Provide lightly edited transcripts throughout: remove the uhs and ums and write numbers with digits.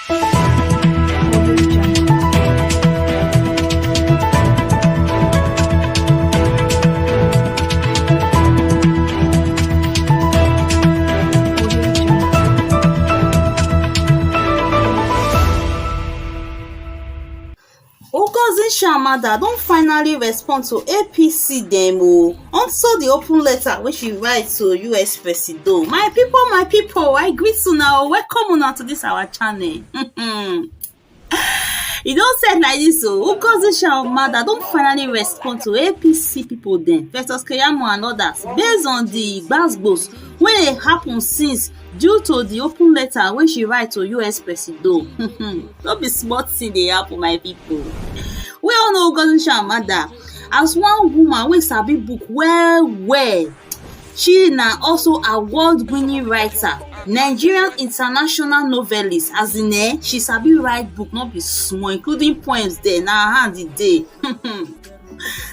Ngozi Chimamada don finally respond to APC dem unto the open letter wey she write to US presido. My people, I greet una welcome una to this our channel. E don said like this Ngozi Chimamada don finally respond to APC people dem versus Keyamo and others based on the gbasgbos wey dey happen since due to the open letter wey she write to US presido. No be small thing dey happen, my people. We all know Ngozi Chimamada as one woman wey sabi book well. She na also award-winning writer, Nigerian international novelist, as in she sabi write book no be small, including poems there na her hand e dey.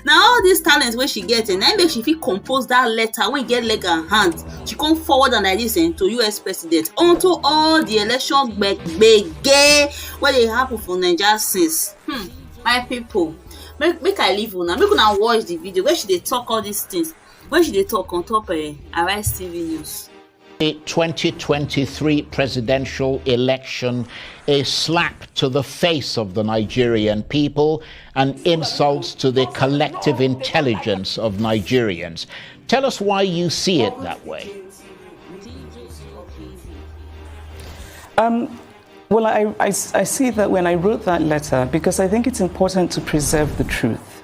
Na all these talents wey she get na make she fit compose that letter wey get leg and hand. She come forward am like this to US president unto all the election gbege wey dey happen for Naija since. My people, make I leave una, make una watch the video where she dey talk all these things, when she dey talk on top Arise TV News. The 2023 presidential election, a slap to the face of the Nigerian people and insults to the collective intelligence of Nigerians. Tell us why you see it that way. Well, I see that when I wrote that letter, because I think it's important to preserve the truth.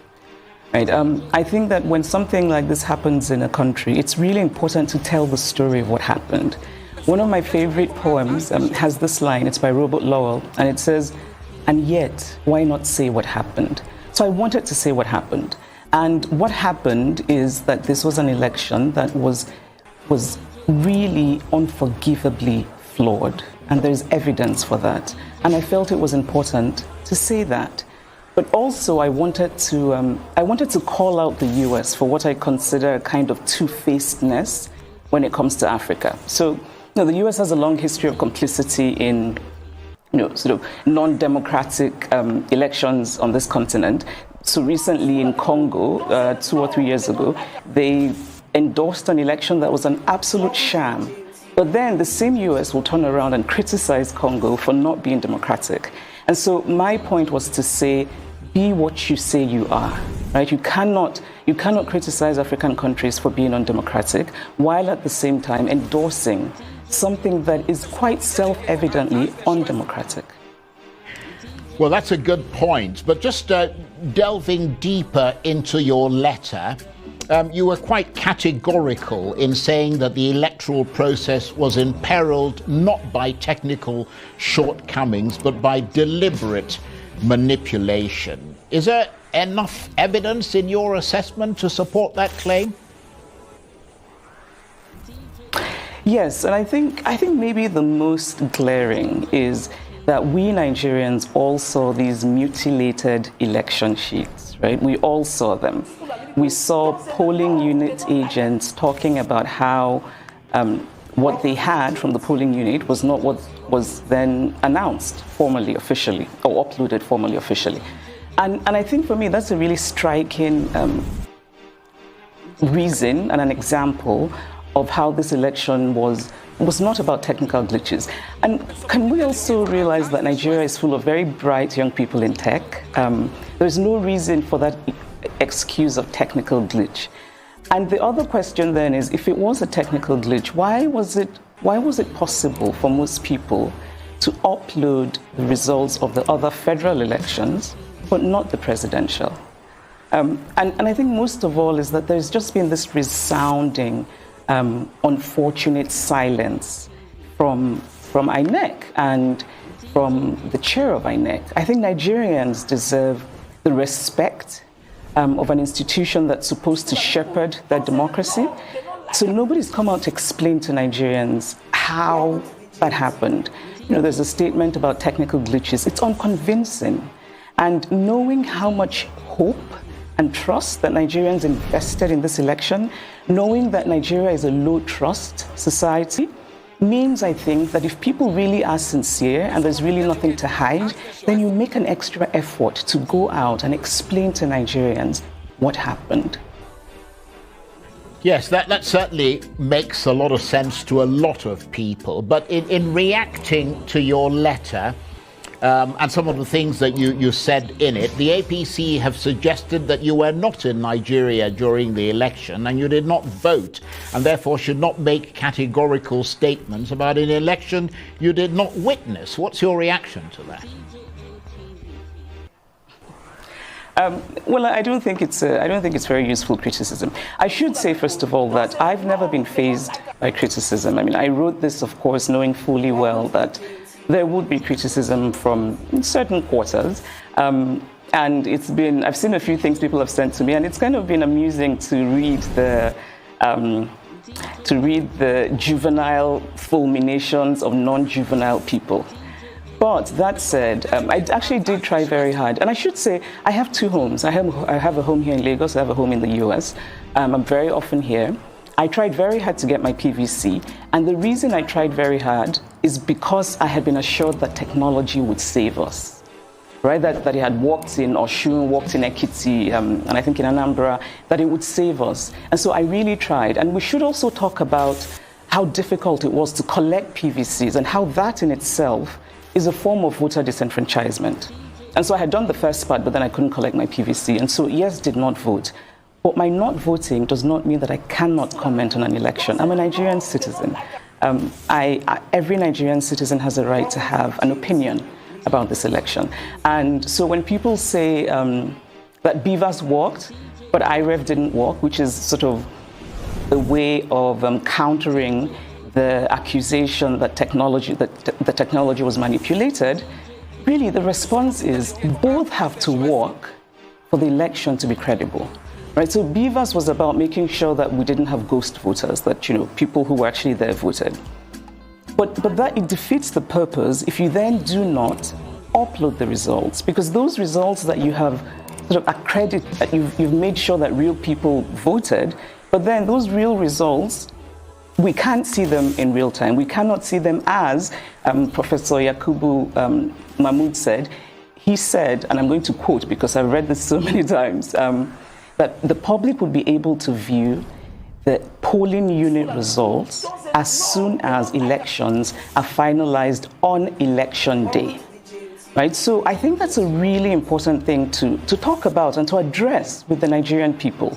Right? I think that when something like this happens in a country, it's really important to tell the story of what happened. One of my favorite poems has this line, it's by Robert Lowell, and it says, "And yet, why not say what happened?" So I wanted to say what happened. And what happened is that this was an election that was really unforgivably flawed. And there's evidence for that. And I felt it was important to say that. But also I wanted to call out the US for what I consider a kind of two-facedness when it comes to Africa. So, the US has a long history of complicity in, sort of non-democratic elections on this continent. So recently in Congo, 2 or 3 years ago, they endorsed an election that was an absolute sham. But then the same US will turn around and criticize Congo for not being democratic. And so my point was to say, be what you say you are, right? You cannot criticize African countries for being undemocratic while at the same time endorsing something that is quite self-evidently undemocratic. Well, that's a good point. But just delving deeper into your letter, you were quite categorical in saying that the electoral process was imperiled not by technical shortcomings, but by deliberate manipulation. Is there enough evidence in your assessment to support that claim? Yes, and I think maybe the most glaring is that we Nigerians all saw these mutilated election sheets, right? We all saw them. We saw polling unit agents talking about how what they had from the polling unit was not what was then announced formally, officially, or uploaded formally, officially. And I think for me, that's a really striking reason and an example of how this election was not about technical glitches. And can we also realize that Nigeria is full of very bright young people in tech? There's no reason for that excuse of technical glitch. And the other question then is, if it was a technical glitch, why was it possible for most people to upload the results of the other federal elections, but not the presidential? And I think most of all is that there's just been this resounding unfortunate silence from INEC and from the chair of INEC. I think Nigerians deserve the respect of an institution that's supposed to shepherd their democracy. So nobody's come out to explain to Nigerians how that happened. There's a statement about technical glitches. It's unconvincing. And knowing how much hope and trust that Nigerians invested in this election, knowing that Nigeria is a low-trust society, means, I think, that if people really are sincere and there's really nothing to hide, then you make an extra effort to go out and explain to Nigerians what happened. Yes, that certainly makes a lot of sense to a lot of people. But in reacting to your letter and some of the things that you said in it, the APC have suggested that you were not in Nigeria during the election and you did not vote, and therefore should not make categorical statements about an election you did not witness. What's your reaction to that? Well, I don't think it's very useful criticism. I should say, first of all, that I've never been fazed by criticism. I mean, I wrote this, of course, knowing fully well that there would be criticism from certain quarters. And I've seen a few things people have sent to me, and it's kind of been amusing to read the juvenile fulminations of non-juvenile people. But that said, I actually did try very hard. And I should say, I have two homes. I have a home here in Lagos, I have a home in the US. I'm very often here. I tried very hard to get my PVC. And the reason I tried very hard is because I had been assured that technology would save us. Right? That it had worked in Oshun, worked in Ekiti, and I think in Anambra, that it would save us. And so I really tried. And we should also talk about how difficult it was to collect PVCs and how that in itself is a form of voter disenfranchisement. And so I had done the first part, but then I couldn't collect my PVC. And so, yes, did not vote. But my not voting does not mean that I cannot comment on an election. I'm a Nigerian citizen. Every Nigerian citizen has a right to have an opinion about this election. And so when people say that BVAS worked, but IREF didn't work, which is sort of a way of countering the accusation that the technology was manipulated, really the response is both have to work for the election to be credible. Right? So BVAS was about making sure that we didn't have ghost voters, that people who were actually there voted. But that it defeats the purpose if you then do not upload the results, because those results that you have sort of you've made sure that real people voted, but then those real results, we can't see them in real time. We cannot see them as Professor Yakubu Mahmood said. He said, and I'm going to quote because I've read this so many times, that the public would be able to view the polling unit results as soon as elections are finalized on election day. Right? So I think that's a really important thing to talk about and to address with the Nigerian people.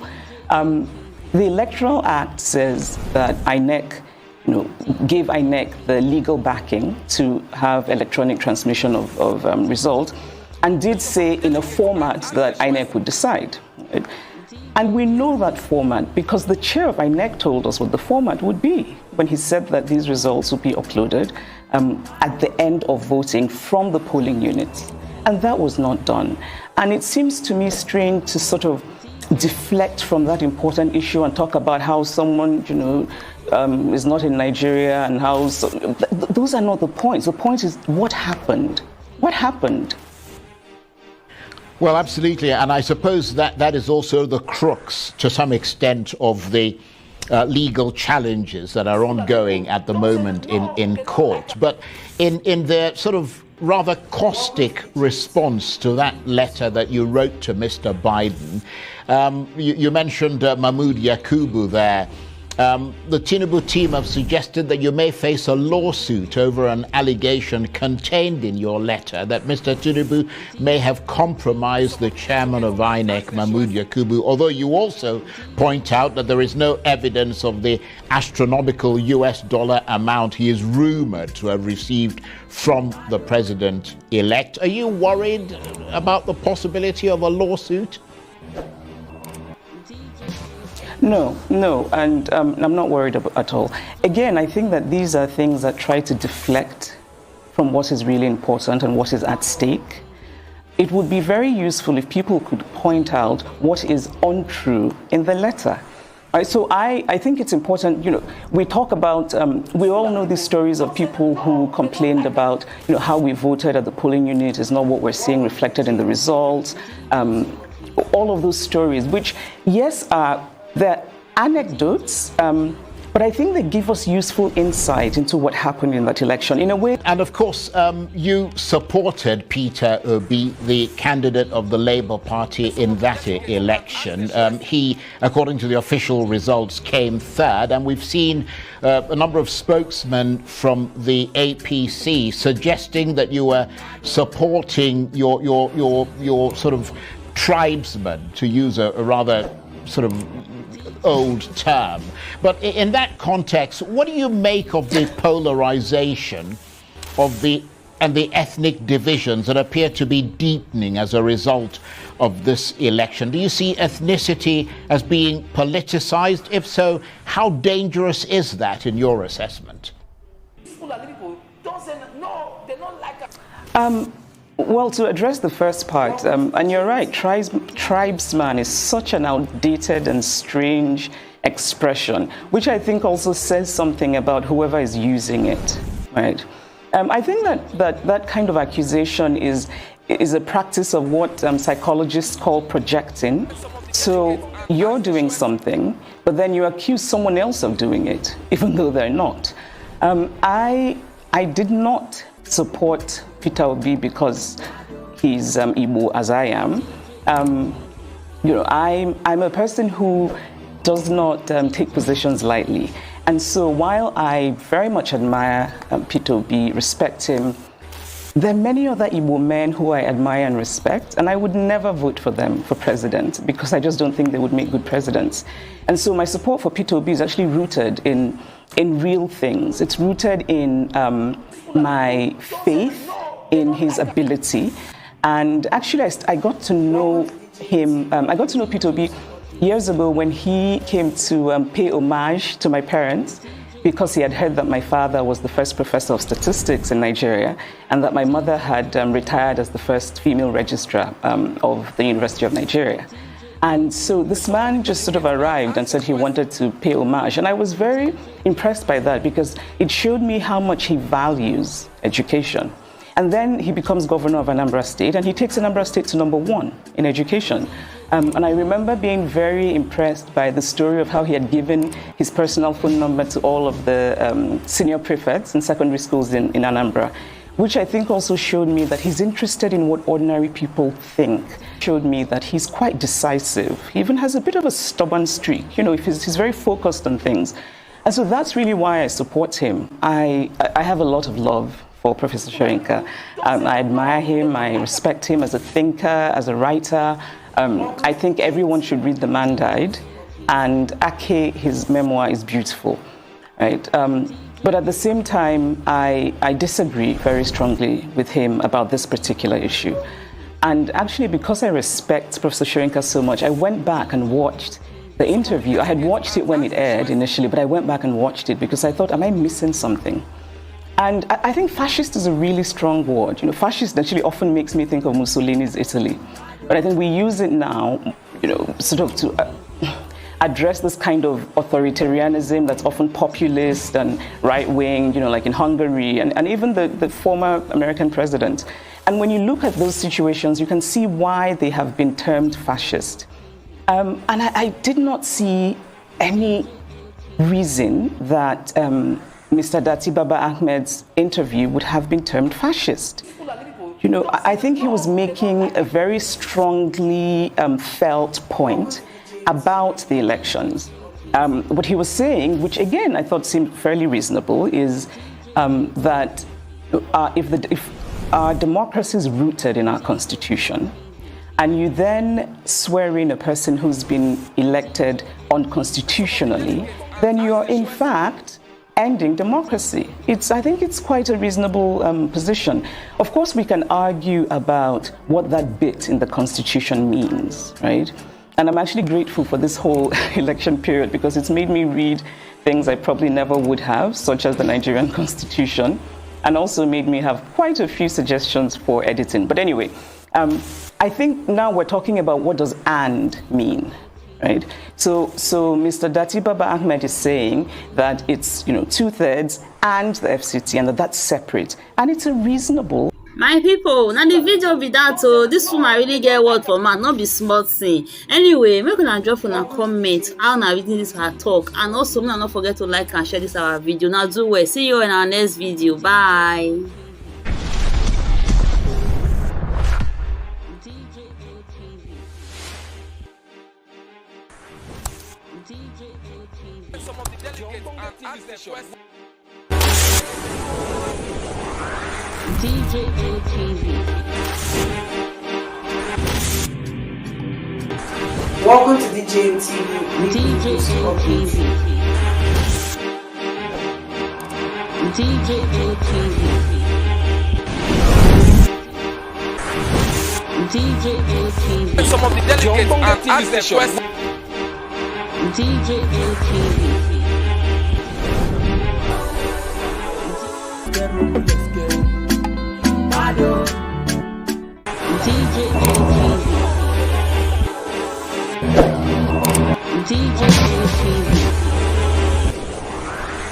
The Electoral Act says that INEC, gave INEC the legal backing to have electronic transmission of results, and did say in a format that INEC would decide. Right? And we know that format because the chair of INEC told us what the format would be when he said that these results would be uploaded at the end of voting from the polling units. And that was not done. And it seems to me strange to sort of deflect from that important issue and talk about how someone, is not in Nigeria and how... those are not the points. The point is what happened? What happened? Well, absolutely. And I suppose that is also the crux, to some extent, of the legal challenges that are ongoing at the moment in court. But in the sort of rather caustic response to that letter that you wrote to Mr. Biden, you mentioned Mahmood Yakubu there. The Tinubu team have suggested that you may face a lawsuit over an allegation contained in your letter that Mr. Tinubu may have compromised the chairman of INEC, Mahmood Yakubu, although you also point out that there is no evidence of the astronomical US dollar amount he is rumored to have received from the president-elect. Are you worried about the possibility of a lawsuit? No, and I'm not worried at all. Again, I think that these are things that try to deflect from what is really important and what is at stake. It would be very useful if people could point out what is untrue in the letter. Right, so I think it's important, we talk about, we all know these stories of people who complained about, how we voted at the polling unit is not what we're seeing reflected in the results. All of those stories, which, yes, they're anecdotes, But I think they give us useful insight into what happened in that election in a way. And of course, you supported Peter Obi, the candidate of the Labour Party in that election. He, according to the official results, came third, and we've seen a number of spokesmen from the APC suggesting that you were supporting your sort of tribesmen, to use a rather sort of old term. But in that context, what do you make of the polarization of the ethnic divisions that appear to be deepening as a result of this election? Do you see ethnicity as being politicized? If so, how dangerous is that in your assessment? Well, to address the first part, and you're right, tribesman is such an outdated and strange expression, which I think also says something about whoever is using it, right? I think that kind of accusation is a practice of what psychologists call projecting. So you're doing something, but then you accuse someone else of doing it, even though they're not. I did not support Peter Obi because he's Igbo, as I am. I'm a person who does not take positions lightly. And so while I very much admire Peter Obi, respect him, there are many other Igbo men who I admire and respect, and I would never vote for them for president because I just don't think they would make good presidents. And so my support for Peter Obi is actually rooted in real things. It's rooted in my faith in his ability. And actually, I got to know him, I got to know Peter Obi years ago when he came to pay homage to my parents, because he had heard that my father was the first professor of statistics in Nigeria and that my mother had retired as the first female registrar of the University of Nigeria. And so this man just sort of arrived and said he wanted to pay homage. And I was very impressed by that because it showed me how much he values education. And then he becomes governor of Anambra State, and he takes Anambra State to #1 in education. And I remember being very impressed by the story of how he had given his personal phone number to all of the senior prefects in secondary schools in Anambra, which I think also showed me that he's interested in what ordinary people think. Showed me that he's quite decisive. He even has a bit of a stubborn streak. You know, he's very focused on things. And so that's really why I support him. I have a lot of love for Professor Soyinka. I admire him, I respect him as a thinker, as a writer. I think everyone should read The Man Died, and Ake, his memoir, is beautiful, right? But at the same time, I disagree very strongly with him about this particular issue. And actually, because I respect Professor Soyinka so much, I went back and watched the interview. I had watched it when it aired initially, but I went back and watched it because I thought, am I missing something? And I think fascist is a really strong word. You know, fascist actually often makes me think of Mussolini's Italy. But I think we use it now, you know, sort of to address this kind of authoritarianism that's often populist and right-wing, you know, like in Hungary and even the former American president. And when you look at those situations, you can see why they have been termed fascist. And I did not see any reason that Mr. Dati Baba Ahmed's interview would have been termed fascist. You know, I think he was making a very strongly felt point about the elections. What he was saying, which again I thought seemed fairly reasonable, is that if our democracy is rooted in our constitution, and you then swear in a person who's been elected unconstitutionally, then you are in fact ending democracy. I think it's quite a reasonable position. Of course, we can argue about what that bit in the Constitution means, right? And I'm actually grateful for this whole election period because it's made me read things I probably never would have, such as the Nigerian Constitution, and also made me have quite a few suggestions for editing. But anyway, I think now we're talking about what does "and" mean. Right. So Mr. Dati Baba Ahmed is saying that it's 2/3 and the FCT, and that's separate, and it's a reasonable My people, now the video be that this woman really get word for mouth, not be small thing. Anyway, make una drop una comment how na reading this her talk, and also make una not forget to like and share this our video. Now do well. See you in our next video. Bye. Some of the delegates and ask their questions. Welcome to DJM TV. Some of the delegates and ask their questions. DJ